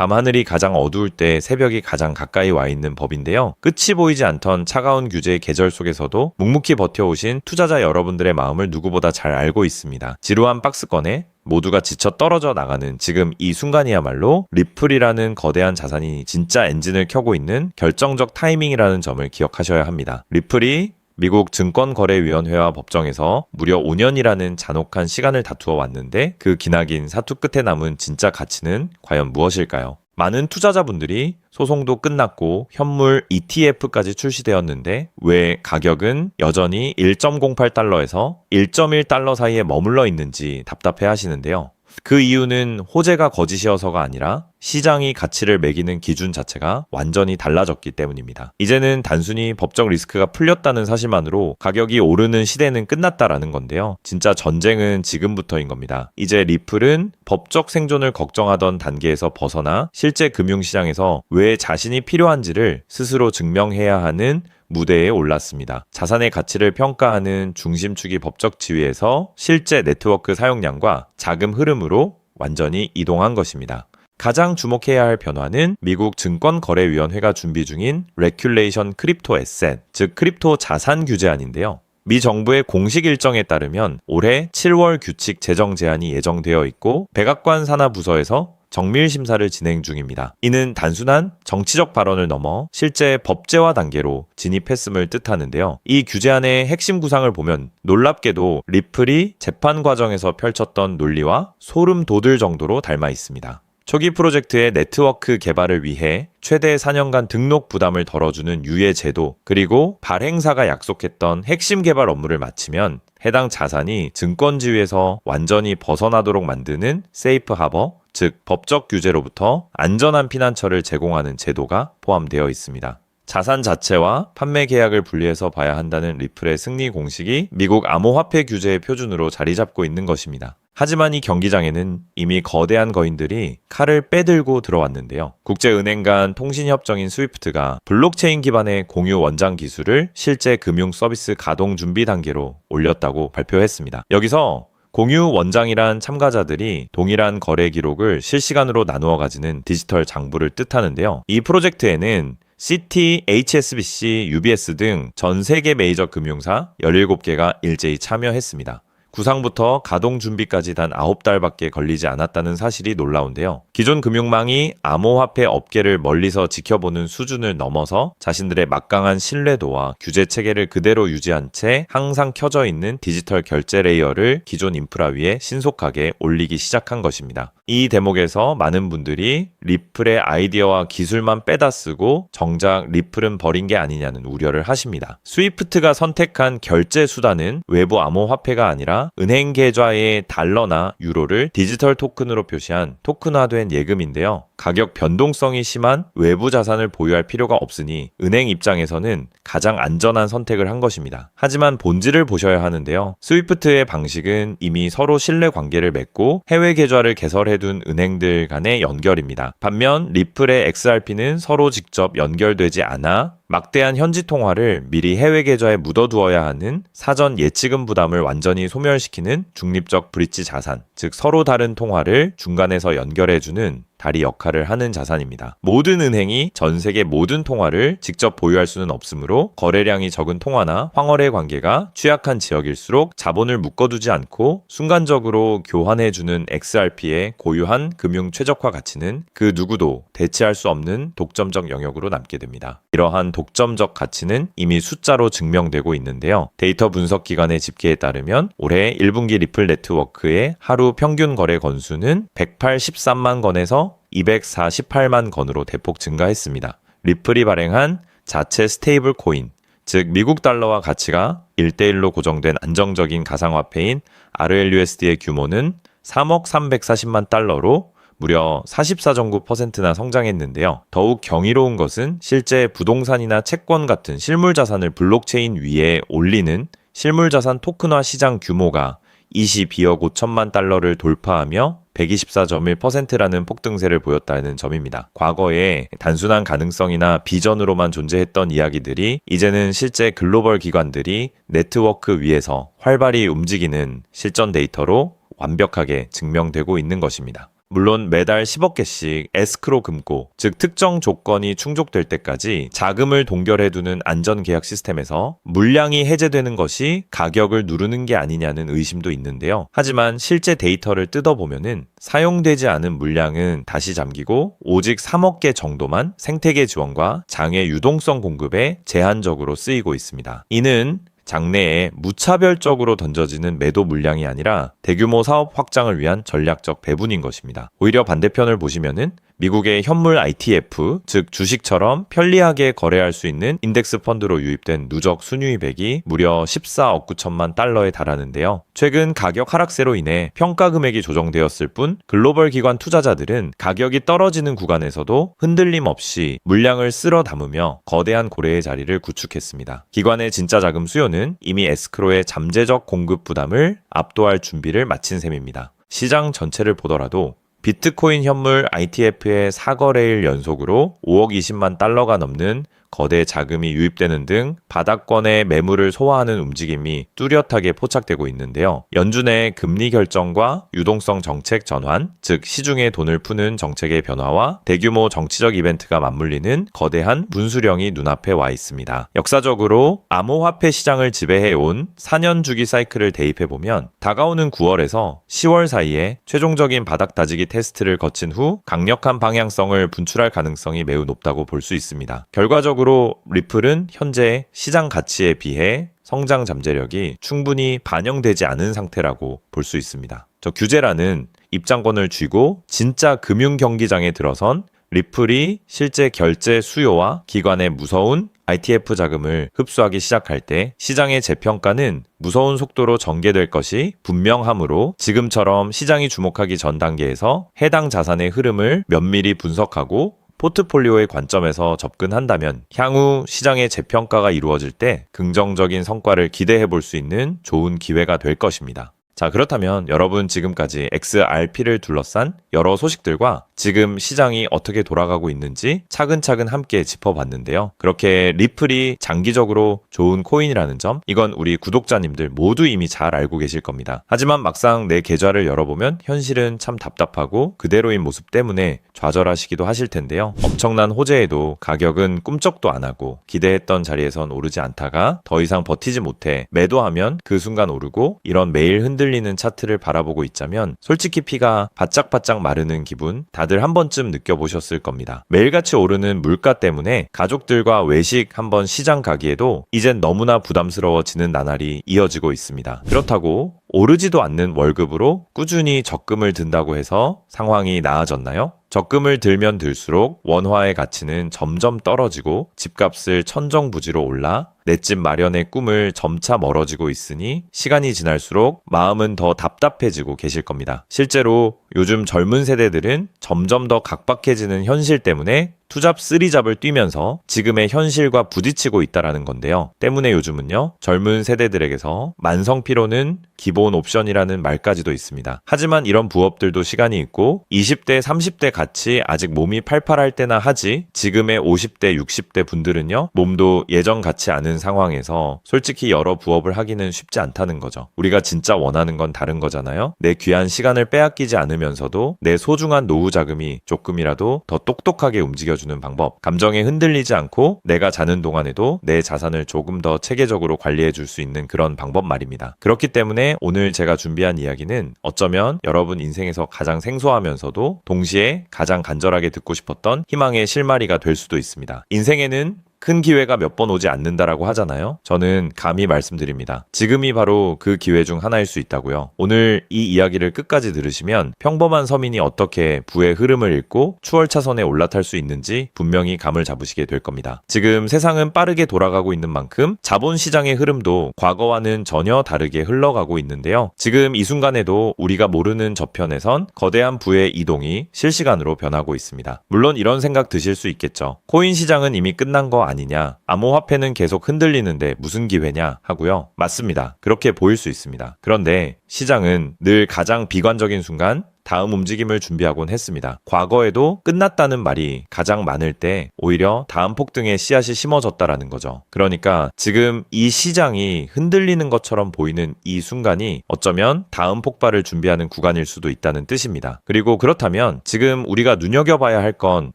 밤하늘이 가장 어두울 때 새벽이 가장 가까이 와 있는 법인데요. 끝이 보이지 않던 차가운 규제의 계절 속에서도 묵묵히 버텨오신 투자자 여러분들의 마음을 누구보다 잘 알고 있습니다. 지루한 박스권에 모두가 지쳐 떨어져 나가는 지금 이 순간이야말로 리플이라는 거대한 자산이 진짜 엔진을 켜고 있는 결정적 타이밍이라는 점을 기억하셔야 합니다. 리플이 미국 증권거래위원회와 법정에서 무려 5년이라는 잔혹한 시간을 다투어 왔는데 그 기나긴 사투 끝에 남은 진짜 가치는 과연 무엇일까요? 많은 투자자분들이 소송도 끝났고 현물 ETF까지 출시되었는데 왜 가격은 여전히 1.08달러에서 1.1달러 사이에 머물러 있는지 답답해 하시는데요. 그 이유는 호재가 거짓이어서가 아니라 시장이 가치를 매기는 기준 자체가 완전히 달라졌기 때문입니다. 이제는 단순히 법적 리스크가 풀렸다는 사실만으로 가격이 오르는 시대는 끝났다라는 건데요. 진짜 전쟁은 지금부터인 겁니다. 이제 리플은 법적 생존을 걱정하던 단계에서 벗어나 실제 금융시장에서 왜 자신이 필요한지를 스스로 증명해야 하는 무대에 올랐습니다. 자산의 가치를 평가하는 중심축이 법적 지위에서 실제 네트워크 사용량과 자금 흐름으로 완전히 이동한 것입니다. 가장 주목해야 할 변화는 미국 증권거래위원회가 준비 중인 레귤레이션 크립토 에셋, 즉 크립토 자산 규제안인데요. 미 정부의 공식 일정에 따르면 올해 7월 규칙 제정 제안이 예정되어 있고 백악관 산하 부서에서 정밀 심사를 진행 중입니다. 이는 단순한 정치적 발언을 넘어 실제 법제화 단계로 진입했음을 뜻하는데요. 이 규제안의 핵심 구상을 보면 놀랍게도 리플이 재판 과정에서 펼쳤던 논리와 소름 돋을 정도로 닮아 있습니다. 초기 프로젝트의 네트워크 개발을 위해 최대 4년간 등록 부담을 덜어주는 유예 제도, 그리고 발행사가 약속했던 핵심 개발 업무를 마치면 해당 자산이 증권지위에서 완전히 벗어나도록 만드는 세이프 하버, 즉 법적 규제로부터 안전한 피난처를 제공하는 제도가 포함되어 있습니다. 자산 자체와 판매 계약을 분리해서 봐야 한다는 리플의 승리 공식이 미국 암호화폐 규제의 표준으로 자리 잡고 있는 것입니다. 하지만 이 경기장에는 이미 거대한 거인들이 칼을 빼들고 들어왔는데요. 국제은행 간 통신협정인 스위프트가 블록체인 기반의 공유 원장 기술을 실제 금융 서비스 가동 준비 단계로 올렸다고 발표했습니다. 여기서 공유 원장이란 참가자들이 동일한 거래 기록을 실시간으로 나누어 가지는 디지털 장부를 뜻하는데요. 이 프로젝트에는 Citi, HSBC, UBS 등 전 세계 메이저 금융사 17개가 일제히 참여했습니다. 구상부터 가동 준비까지 단 9달밖에 걸리지 않았다는 사실이 놀라운데요. 기존 금융망이 암호화폐 업계를 멀리서 지켜보는 수준을 넘어서 자신들의 막강한 신뢰도와 규제 체계를 그대로 유지한 채 항상 켜져 있는 디지털 결제 레이어를 기존 인프라 위에 신속하게 올리기 시작한 것입니다. 이 대목에서 많은 분들이 리플의 아이디어와 기술만 빼다 쓰고 정작 리플은 버린 게 아니냐는 우려를 하십니다. 스위프트가 선택한 결제 수단은 외부 암호화폐가 아니라 은행 계좌의 달러나 유로를 디지털 토큰으로 표시한 토큰화된 예금인데요. 가격 변동성이 심한 외부 자산을 보유할 필요가 없으니 은행 입장에서는 가장 안전한 선택을 한 것입니다. 하지만 본질을 보셔야 하는데요. 스위프트의 방식은 이미 서로 신뢰 관계를 맺고 해외 계좌를 개설해둔 은행들 간의 연결입니다. 반면 리플의 XRP는 서로 직접 연결되지 않아 막대한 현지 통화를 미리 해외 계좌에 묻어두어야 하는 사전 예치금 부담을 완전히 소멸시키는 중립적 브릿지 자산, 즉 서로 다른 통화를 중간에서 연결해주는 다리 역할을 하는 자산입니다. 모든 은행이 전 세계 모든 통화를 직접 보유할 수는 없으므로 거래량이 적은 통화나 황홀의 관계가 취약한 지역일수록 자본을 묶어두지 않고 순간적으로 교환해주는 XRP의 고유한 금융 최적화 가치는 그 누구도 대체할 수 없는 독점적 영역으로 남게 됩니다. 이러한 독점적 가치는 이미 숫자로 증명되고 있는데요. 데이터 분석 기관의 집계에 따르면 올해 1분기 리플 네트워크의 하루 평균 거래 건수는 183만 건에서 248만 건으로 대폭 증가했습니다. 리플이 발행한 자체 스테이블 코인, 즉 미국 달러와 가치가 1대1로 고정된 안정적인 가상화폐인 RLUSD의 규모는 3억 340만 달러로 무려 44.9%나 성장했는데요. 더욱 경이로운 것은 실제 부동산이나 채권 같은 실물자산을 블록체인 위에 올리는 실물자산 토큰화 시장 규모가 22억 5천만 달러를 돌파하며 124.1%라는 폭등세를 보였다는 점입니다. 과거에 단순한 가능성이나 비전으로만 존재했던 이야기들이 이제는 실제 글로벌 기관들이 네트워크 위에서 활발히 움직이는 실전 데이터로 완벽하게 증명되고 있는 것입니다. 물론 매달 10억 개씩 에스크로 금고, 즉 특정 조건이 충족될 때까지 자금을 동결해두는 안전계약 시스템에서 물량이 해제되는 것이 가격을 누르는 게 아니냐는 의심도 있는데요. 하지만 실제 데이터를 뜯어보면은 사용되지 않은 물량은 다시 잠기고 오직 3억 개 정도만 생태계 지원과 장애 유동성 공급에 제한적으로 쓰이고 있습니다. 이는 장내에 무차별적으로 던져지는 매도 물량이 아니라 대규모 사업 확장을 위한 전략적 배분인 것입니다. 오히려 반대편을 보시면은 미국의 현물 ITF, 즉 주식처럼 편리하게 거래할 수 있는 인덱스 펀드로 유입된 누적 순유입액이 무려 14억 9천만 달러에 달하는데요. 최근 가격 하락세로 인해 평가 금액이 조정되었을 뿐 글로벌 기관 투자자들은 가격이 떨어지는 구간에서도 흔들림 없이 물량을 쓸어 담으며 거대한 고래의 자리를 구축했습니다. 기관의 진짜 자금 수요는 이미 에스크로의 잠재적 공급 부담을 압도할 준비를 마친 셈입니다. 시장 전체를 보더라도 비트코인 현물 ITF의 4거래일 연속으로 5억 20만 달러가 넘는 거대 자금이 유입되는 등 바닥권의 매물을 소화하는 움직임이 뚜렷하게 포착되고 있는데요. 연준의 금리 결정과 유동성 정책 전환, 즉 시중에 돈을 푸는 정책의 변화와 대규모 정치적 이벤트가 맞물리는 거대한 분수령이 눈앞에 와 있습니다. 역사적으로 암호화폐 시장을 지배해온 4년 주기 사이클을 대입해보면 다가오는 9월에서 10월 사이에 최종적인 바닥 다지기 테스트를 거친 후 강력한 방향성을 분출할 가능성이 매우 높다고 볼 수 있습니다. 결과적으로 리플은 현재 시장 가치에 비해 성장 잠재력이 충분히 반영되지 않은 상태라고 볼 수 있습니다. 저 규제라는 입장권을 쥐고 진짜 금융 경기장에 들어선 리플이 실제 결제 수요와 기관의 무서운 ITF 자금을 흡수하기 시작할 때 시장의 재평가는 무서운 속도로 전개될 것이 분명하므로 지금처럼 시장이 주목하기 전 단계에서 해당 자산의 흐름을 면밀히 분석하고 포트폴리오의 관점에서 접근한다면 향후 시장의 재평가가 이루어질 때 긍정적인 성과를 기대해 볼 수 있는 좋은 기회가 될 것입니다. 자, 그렇다면 여러분 지금까지 XRP를 둘러싼 여러 소식들과 지금 시장이 어떻게 돌아가고 있는지 차근차근 함께 짚어봤는데요. 그렇게 리플이 장기적으로 좋은 코인이라는 점, 이건 우리 구독자님들 모두 이미 잘 알고 계실 겁니다. 하지만 막상 내 계좌를 열어보면 현실은 참 답답하고 그대로인 모습 때문에 좌절하시기도 하실 텐데요. 엄청난 호재에도 가격은 꿈쩍도 안 하고 기대했던 자리에선 오르지 않다가 더 이상 버티지 못해 매도하면 그 순간 오르고, 이런 매일 흔들리는 차트를 바라보고 있자면 솔직히 피가 바짝바짝 마르는 기분 다들 한 번쯤 느껴보셨을 겁니다. 매일같이 오르는 물가 때문에 가족들과 외식 한번 시장 가기에도 이젠 너무나 부담스러워지는 나날이 이어지고 있습니다. 그렇다고 오르지도 않는 월급으로 꾸준히 적금을 든다고 해서 상황이 나아졌나요? 적금을 들면 들수록 원화의 가치는 점점 떨어지고 집값을 천정부지로 올라 내 집 마련의 꿈을 점차 멀어지고 있으니 시간이 지날수록 마음은 더 답답해지고 계실 겁니다. 실제로 요즘 젊은 세대들은 점점 더 각박해지는 현실 때문에 투잡 쓰리잡을 뛰면서 지금의 현실과 부딪히고 있다라는 건데요. 때문에 요즘은요, 젊은 세대들에게서 만성 피로는 기본 옵션이라는 말까지도 있습니다. 하지만 이런 부업들도 시간이 있고 20대, 30대 같이 아직 몸이 팔팔할 때나 하지, 지금의 50대, 60대 분들은요, 몸도 예전 같지 않은 상황에서 솔직히 여러 부업을 하기는 쉽지 않다는 거죠. 우리가 진짜 원하는 건 다른 거잖아요. 내 귀한 시간을 빼앗기지 않으면서도 내 소중한 노후 자금이 조금이라도 더 똑똑하게 움직여주는 방법, 감정에 흔들리지 않고 내가 자는 동안에도 내 자산을 조금 더 체계적으로 관리해 줄 수 있는 그런 방법 말입니다. 그렇기 때문에 오늘 제가 준비한 이야기는 어쩌면 여러분 인생에서 가장 생소하면서도 동시에 가장 간절하게 듣고 싶었던 희망의 실마리가 될 수도 있습니다. 인생에는 큰 기회가 몇 번 오지 않는다라고 하잖아요. 저는 감히 말씀드립니다. 지금이 바로 그 기회 중 하나일 수 있다고요. 오늘 이 이야기를 끝까지 들으시면 평범한 서민이 어떻게 부의 흐름을 읽고 추월차선에 올라탈 수 있는지 분명히 감을 잡으시게 될 겁니다. 지금 세상은 빠르게 돌아가고 있는 만큼 자본시장의 흐름도 과거와는 전혀 다르게 흘러가고 있는데요. 지금 이 순간에도 우리가 모르는 저편에선 거대한 부의 이동이 실시간으로 변하고 있습니다. 물론 이런 생각 드실 수 있겠죠. 코인 시장은 이미 끝난 거 아니냐, 암호화폐는 계속 흔들리는데 무슨 기회냐 하고요. 맞습니다. 그렇게 보일 수 있습니다. 그런데 시장은 늘 가장 비관적인 순간 다음 움직임을 준비하곤 했습니다. 과거에도 끝났다는 말이 가장 많을 때 오히려 다음 폭등의 씨앗이 심어졌다라는 거죠. 그러니까 지금 이 시장이 흔들리는 것처럼 보이는 이 순간이 어쩌면 다음 폭발을 준비하는 구간일 수도 있다는 뜻입니다. 그리고 그렇다면 지금 우리가 눈여겨봐야 할 건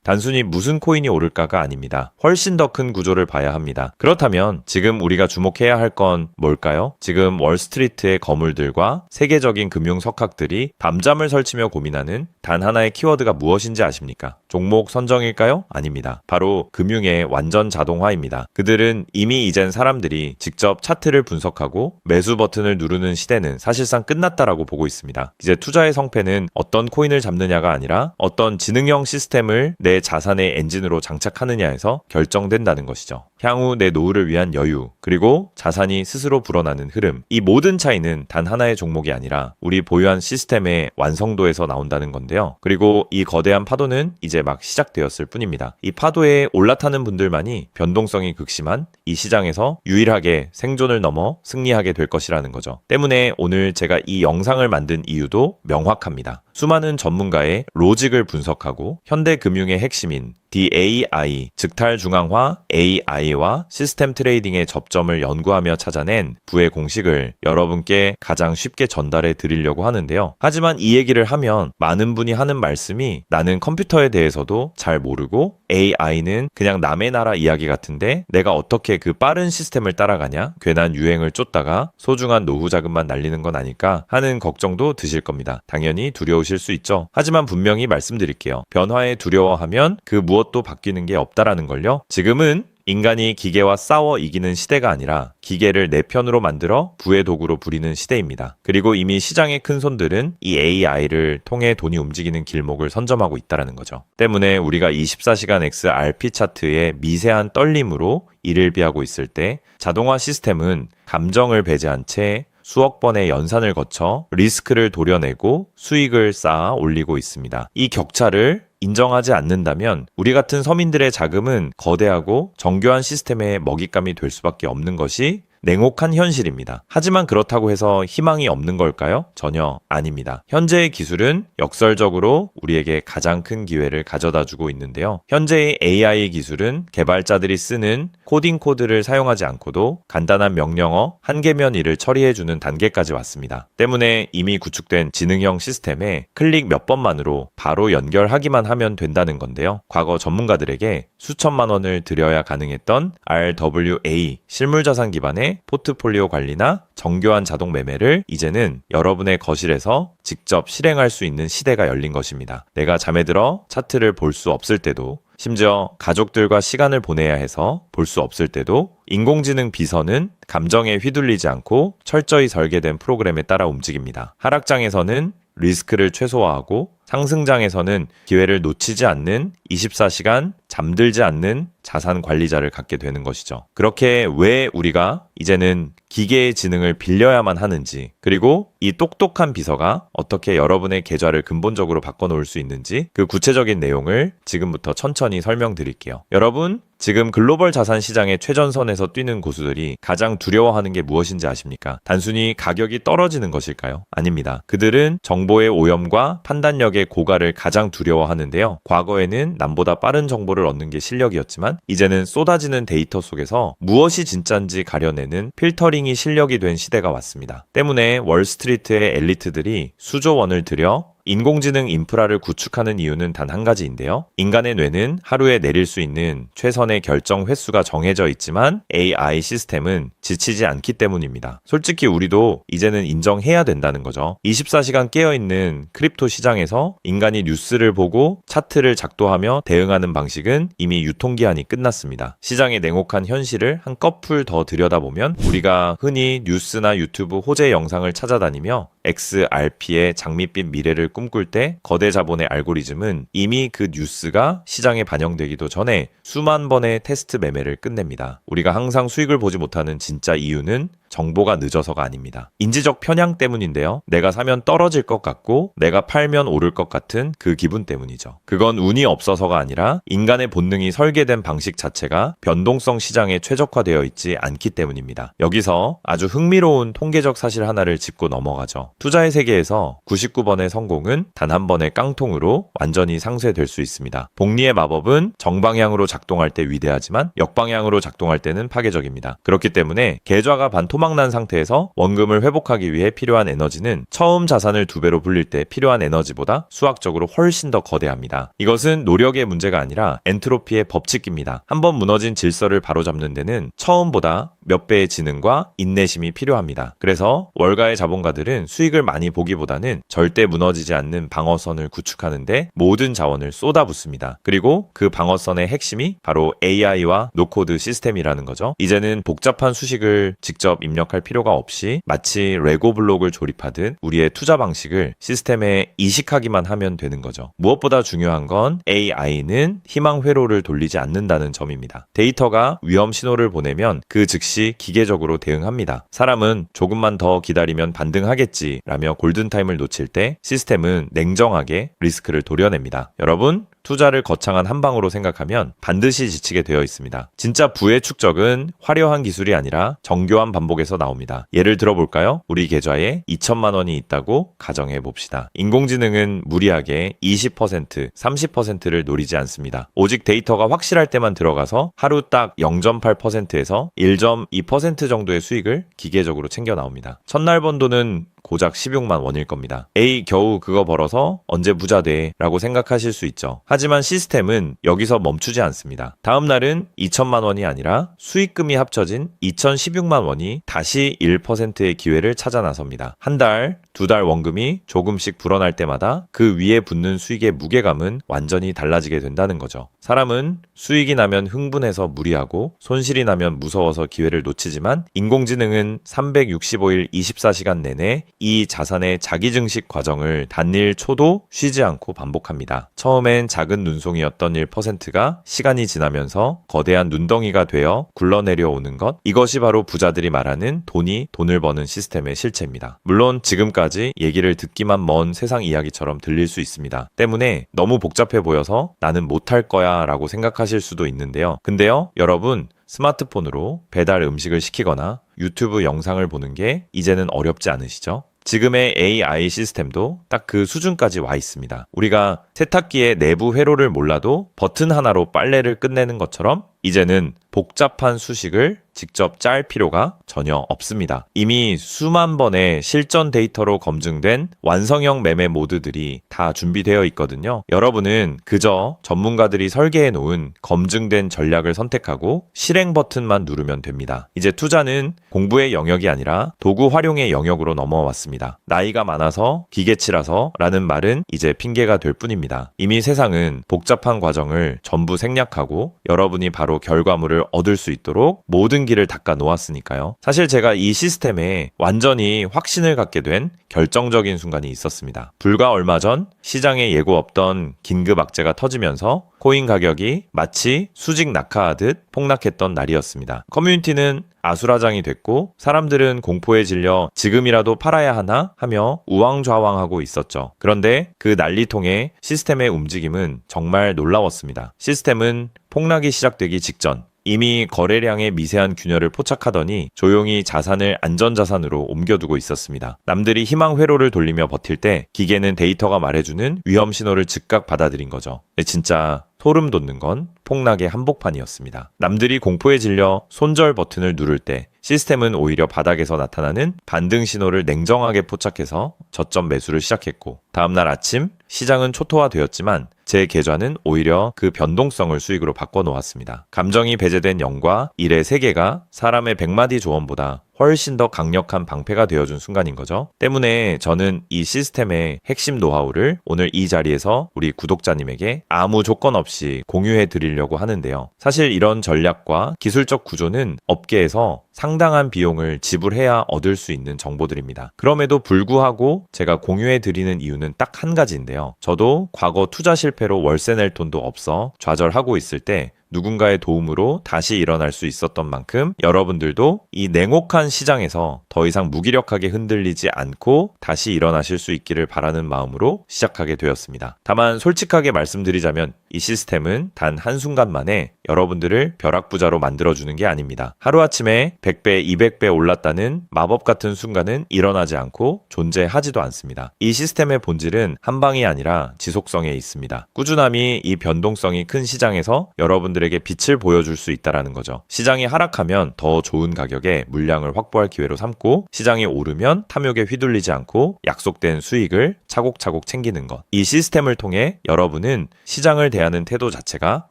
단순히 무슨 코인이 오를까가 아닙니다. 훨씬 더 큰 구조를 봐야 합니다. 그렇다면 지금 우리가 주목해야 할 건 뭘까요? 지금 월스트리트의 거물들과 세계적인 금융 석학들이 밤잠을 설치며 고민하는 단 하나의 키워드가 무엇인지 아십니까? 종목 선정일까요? 아닙니다. 바로 금융의 완전 자동화입니다. 그들은 이미 이젠 사람들이 직접 차트를 분석하고 매수 버튼을 누르는 시대는 사실상 끝났다라고 보고 있습니다. 이제 투자의 성패는 어떤 코인을 잡느냐가 아니라 어떤 지능형 시스템을 내 자산의 엔진으로 장착하느냐에서 결정된다는 것이죠. 향후 내 노후를 위한 여유, 그리고 자산이 스스로 불어나는 흐름, 이 모든 차이는 단 하나의 종목이 아니라 우리 보유한 시스템의 완성도에서 나온다는 건데요. 그리고 이 거대한 파도는 이제 막 시작되었을 뿐입니다. 이 파도에 올라타는 분들만이 변동성이 극심한 이 시장에서 유일하게 생존을 넘어 승리하게 될 것이라는 거죠. 때문에 오늘 제가 이 영상을 만든 이유도 명확합니다. 수많은 전문가의 로직을 분석하고 현대 금융의 핵심인 DAI, 즉탈중앙화 AI와 시스템 트레이딩의 접점을 연구하며 찾아낸 부의 공식을 여러분께 가장 쉽게 전달해 드리려고 하는데요. 하지만 이 얘기를 하면 많은 분이 하는 말씀이 나는 컴퓨터에 대해서도 잘 모르고 AI는 그냥 남의 나라 이야기 같은데 내가 어떻게 그 빠른 시스템을 따라가냐? 괜한 유행을 쫓다가 소중한 노후 자금만 날리는 건 아닐까 하는 걱정도 드실 겁니다. 당연히 두려우실 수 있죠. 하지만 분명히 말씀드릴게요. 변화에 두려워하면 그 무엇도 바뀌는 게 없다라는 걸요. 지금은 인간이 기계와 싸워 이기는 시대가 아니라 기계를 내 편으로 만들어 부의 도구로 부리는 시대입니다. 그리고 이미 시장의 큰 손들은 이 AI를 통해 돈이 움직이는 길목을 선점하고 있다는 거죠. 때문에 우리가 24시간 XRP 차트의 미세한 떨림으로 이를 비하고 있을 때 자동화 시스템은 감정을 배제한 채 수억 번의 연산을 거쳐 리스크를 도려내고 수익을 쌓아 올리고 있습니다. 이 격차를 인정하지 않는다면 우리 같은 서민들의 자금은 거대하고 정교한 시스템의 먹잇감이 될 수밖에 없는 것이 냉혹한 현실입니다. 하지만 그렇다고 해서 희망이 없는 걸까요? 전혀 아닙니다. 현재의 기술은 역설적으로 우리에게 가장 큰 기회를 가져다주고 있는데요. 현재의 AI 기술은 개발자들이 쓰는 코딩 코드를 사용하지 않고도 간단한 명령어 한 개면 일을 처리해주는 단계까지 왔습니다. 때문에 이미 구축된 지능형 시스템에 클릭 몇 번만으로 바로 연결하기만 하면 된다는 건데요. 과거 전문가들에게 수천만 원을 들여야 가능했던 RWA 실물자산 기반의 포트폴리오 관리나 정교한 자동 매매를 이제는 여러분의 거실에서 직접 실행할 수 있는 시대가 열린 것입니다. 내가 잠에 들어 차트를 볼 수 없을 때도, 심지어 가족들과 시간을 보내야 해서 볼 수 없을 때도 인공지능 비서는 감정에 휘둘리지 않고 철저히 설계된 프로그램에 따라 움직입니다. 하락장에서는 리스크를 최소화하고 상승장에서는 기회를 놓치지 않는 24시간 잠들지 않는 자산 관리자를 갖게 되는 것이죠. 그렇게 왜 우리가 이제는 기계의 지능을 빌려야만 하는지, 그리고 이 똑똑한 비서가 어떻게 여러분의 계좌를 근본적으로 바꿔놓을 수 있는지 그 구체적인 내용을 지금부터 천천히 설명드릴게요. 여러분, 지금 글로벌 자산 시장의 최전선에서 뛰는 고수들이 가장 두려워하는 게 무엇인지 아십니까? 단순히 가격이 떨어지는 것일까요? 아닙니다. 그들은 정보의 오염과 판단력의 고갈을 가장 두려워하는데요. 과거에는 남보다 빠른 정보를 얻는 게 실력이었지만 이제는 쏟아지는 데이터 속에서 무엇이 진짜인지 가려내는 필터링이 실력이 된 시대가 왔습니다. 때문에 월스트리트의 엘리트들이 수조 원을 들여 인공지능 인프라를 구축하는 이유는 단 한 가지인데요. 인간의 뇌는 하루에 내릴 수 있는 최선의 결정 횟수가 정해져 있지만 AI 시스템은 지치지 않기 때문입니다. 솔직히 우리도 이제는 인정해야 된다는 거죠. 24시간 깨어있는 크립토 시장에서 인간이 뉴스를 보고 차트를 작도하며 대응하는 방식은 이미 유통기한이 끝났습니다. 시장의 냉혹한 현실을 한꺼풀 더 들여다보면 우리가 흔히 뉴스나 유튜브 호재 영상을 찾아다니며 XRP의 장밋빛 미래를 꿈꿀 때 거대 자본의 알고리즘은 이미 그 뉴스가 시장에 반영되기도 전에 수만 번의 테스트 매매를 끝냅니다. 우리가 항상 수익을 보지 못하는 진짜 이유는 정보가 늦어서가 아닙니다. 인지적 편향 때문인데요. 내가 사면 떨어질 것 같고 내가 팔면 오를 것 같은 그 기분 때문이죠. 그건 운이 없어서가 아니라 인간의 본능이 설계된 방식 자체가 변동성 시장에 최적화되어 있지 않기 때문입니다. 여기서 아주 흥미로운 통계적 사실 하나를 짚고 넘어가죠. 투자의 세계에서 99번의 성공은 단 한 번의 깡통으로 완전히 상쇄될 수 있습니다. 복리의 마법은 정방향으로 작동할 때 위대하지만 역방향으로 작동할 때는 파괴적입니다. 그렇기 때문에 계좌가 반토막난 상태에서 원금을 회복하기 위해 필요한 에너지는 처음 자산을 2배로 불릴 때 필요한 에너지보다 수학적으로 훨씬 더 거대합니다. 이것은 노력의 문제가 아니라 엔트로피의 법칙입니다. 한번 무너진 질서를 바로잡는 데는 처음보다 몇 배의 지능과 인내심이 필요합니다. 그래서 월가의 자본가들은 수익을 많이 보기보다는 절대 무너지지 않는 방어선을 구축하는데 모든 자원을 쏟아붓습니다. 그리고 그 방어선의 핵심이 바로 AI와 노코드 시스템이라는 거죠. 이제는 복잡한 수식을 직접 입력할 필요가 없이 마치 레고 블록을 조립하듯 우리의 투자 방식을 시스템에 이식하기만 하면 되는 거죠. 무엇보다 중요한 건 AI는 희망 회로를 돌리지 않는다는 점입니다. 데이터가 위험 신호를 보내면 그 즉시 기계적으로 대응합니다. 사람은 조금만 더 기다리면 반등하겠지 라며 골든타임을 놓칠 때 시스템은 냉정하게 리스크를 도려냅니다. 여러분, 투자를 거창한 한 방으로 생각하면 반드시 지치게 되어 있습니다. 진짜 부의 축적은 화려한 기술이 아니라 정교한 반복에서 나옵니다. 예를 들어볼까요? 우리 계좌에 2천만 원이 있다고 가정해 봅시다. 인공지능은 무리하게 20%, 30%를 노리지 않습니다. 오직 데이터가 확실할 때만 들어가서 하루 딱 0.8%에서 1.2% 정도의 수익을 기계적으로 챙겨 나옵니다. 첫날 번 돈은 고작 16만 원일 겁니다. 에이, 겨우 그거 벌어서 언제 부자 돼? 라고 생각하실 수 있죠. 하지만 시스템은 여기서 멈추지 않습니다. 다음 날은 2천만 원이 아니라 수익금이 합쳐진 2,016만 원이 다시 1%의 기회를 찾아 나섭니다. 한 달, 2달 원금이 조금씩 불어날 때마다 그 위에 붙는 수익의 무게감은 완전히 달라지게 된다는 거죠. 사람은 수익이 나면 흥분해서 무리하고 손실이 나면 무서워서 기회를 놓치지만 인공지능은 365일 24시간 내내 이 자산의 자기 증식 과정을 단일 초도 쉬지 않고 반복합니다. 처음엔 작은 눈송이였던 1%가 시간이 지나면서 거대한 눈덩이가 되어 굴러내려오는 것, 이것이 바로 부자들이 말하는 돈이 돈을 버는 시스템의 실체입니다. 물론 지금까지 얘기를 듣기만 먼 세상 이야기처럼 들릴 수 있습니다. 때문에 너무 복잡해 보여서 나는 못할 거야 라고 생각하실 수도 있는데요. 근데요, 여러분, 스마트폰으로 배달 음식을 시키거나 유튜브 영상을 보는 게 이제는 어렵지 않으시죠? 지금의 AI 시스템도 딱 그 수준까지 와 있습니다. 우리가 세탁기의 내부 회로를 몰라도 버튼 하나로 빨래를 끝내는 것처럼 이제는 복잡한 수식을 직접 짤 필요가 전혀 없습니다. 이미 수만 번의 실전 데이터로 검증된 완성형 매매 모드들이 다 준비되어 있거든요. 여러분은 그저 전문가들이 설계해 놓은 검증된 전략을 선택하고 실행 버튼만 누르면 됩니다. 이제 투자는 공부의 영역이 아니라 도구 활용의 영역으로 넘어왔습니다. 나이가 많아서 기계치라서 라는 말은 이제 핑계가 될 뿐입니다. 이미 세상은 복잡한 과정을 전부 생략하고 여러분이 바로 결과물을 얻을 수 있도록 모든 길을 닦아 놓았으니까요. 사실 제가 이 시스템에 완전히 확신을 갖게 된 결정적인 순간이 있었습니다. 불과 얼마 전 시장에 예고 없던 긴급 악재가 터지면서 코인 가격이 마치 수직 낙하하듯 폭락했던 날이었습니다. 커뮤니티는 아수라장이 됐고 사람들은 공포에 질려 지금이라도 팔아야 하나 하며 우왕좌왕하고 있었죠. 그런데 그 난리통의 시스템의 움직임은 정말 놀라웠습니다. 시스템은 폭락이 시작되기 직전 이미 거래량의 미세한 균열을 포착하더니 조용히 자산을 안전자산으로 옮겨두고 있었습니다. 남들이 희망 회로를 돌리며 버틸 때 기계는 데이터가 말해주는 위험 신호를 즉각 받아들인 거죠. 진짜 소름 돋는 건 폭락의 한복판이었습니다. 남들이 공포에 질려 손절 버튼을 누를 때 시스템은 오히려 바닥에서 나타나는 반등 신호를 냉정하게 포착해서 저점 매수를 시작했고 다음날 아침 시장은 초토화되었지만 제 계좌는 오히려 그 변동성을 수익으로 바꿔놓았습니다. 감정이 배제된 0과 1의 세계가 사람의 100마디 조언보다 훨씬 더 강력한 방패가 되어준 순간인 거죠. 때문에 저는 이 시스템의 핵심 노하우를 오늘 이 자리에서 우리 구독자님에게 아무 조건 없이 공유해 드리려고 하는데요. 사실 이런 전략과 기술적 구조는 업계에서 상당한 비용을 지불해야 얻을 수 있는 정보들입니다. 그럼에도 불구하고 제가 공유해 드리는 이유는 딱 한 가지인데요. 저도 과거 투자 실패로 월세 낼 돈도 없어 좌절하고 있을 때 누군가의 도움으로 다시 일어날 수 있었던 만큼 여러분들도 이 냉혹한 시장에서 더 이상 무기력하게 흔들리지 않고 다시 일어나실 수 있기를 바라는 마음으로 시작하게 되었습니다. 다만 솔직하게 말씀드리자면 이 시스템은 단 한순간 만에 여러분들을 벼락부자로 만들어주는 게 아닙니다. 하루아침에 100배, 200배 올랐다는 마법 같은 순간은 일어나지 않고 존재하지도 않습니다. 이 시스템의 본질은 한 방이 아니라 지속성에 있습니다. 꾸준함이 이 변동성이 큰 시장에서 여러분들에게 빛을 보여줄 수 있다는 거죠. 시장이 하락하면 더 좋은 가격에 물량을 확보할 기회로 삼고 시장이 오르면 탐욕에 휘둘리지 않고 약속된 수익을 차곡차곡 챙기는 것. 이 시스템을 통해 여러분은 시장을 대하는 태도 자체가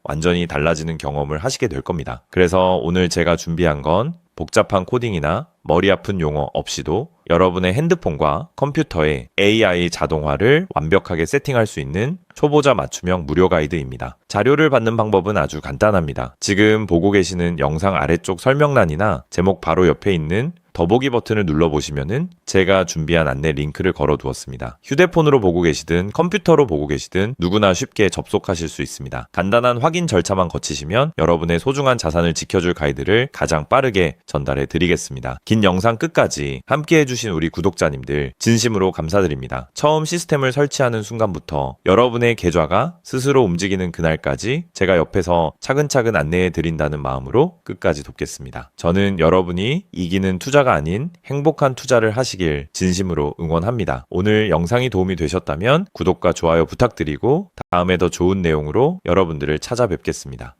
완전히 달라지는 경험을 하시게 될 겁니다. 그래서 오늘 제가 준비한 건 복잡한 코딩이나 머리 아픈 용어 없이도 여러분의 핸드폰과 컴퓨터에 AI 자동화를 완벽하게 세팅할 수 있는 초보자 맞춤형 무료 가이드입니다. 자료를 받는 방법은 아주 간단합니다. 지금 보고 계시는 영상 아래쪽 설명란이나 제목 바로 옆에 있는 더보기 버튼을 눌러보시면은 제가 준비한 안내 링크를 걸어두었습니다. 휴대폰으로 보고 계시든 컴퓨터로 보고 계시든 누구나 쉽게 접속하실 수 있습니다. 간단한 확인 절차만 거치시면 여러분의 소중한 자산을 지켜줄 가이드를 가장 빠르게 전달해 드리겠습니다. 긴 영상 끝까지 함께 해주신 우리 구독자님들 진심으로 감사드립니다. 처음 시스템을 설치하는 순간부터 여러분의 계좌가 스스로 움직이는 그날까지 제가 옆에서 차근차근 안내해 드린다는 마음으로 끝까지 돕겠습니다. 저는 여러분이 이기는 투자가 아닌 행복한 투자를 하시길 진심으로 응원합니다. 오늘 영상이 도움이 되셨다면 구독과 좋아요 부탁드리고 다음에 더 좋은 내용으로 여러분들을 찾아뵙겠습니다.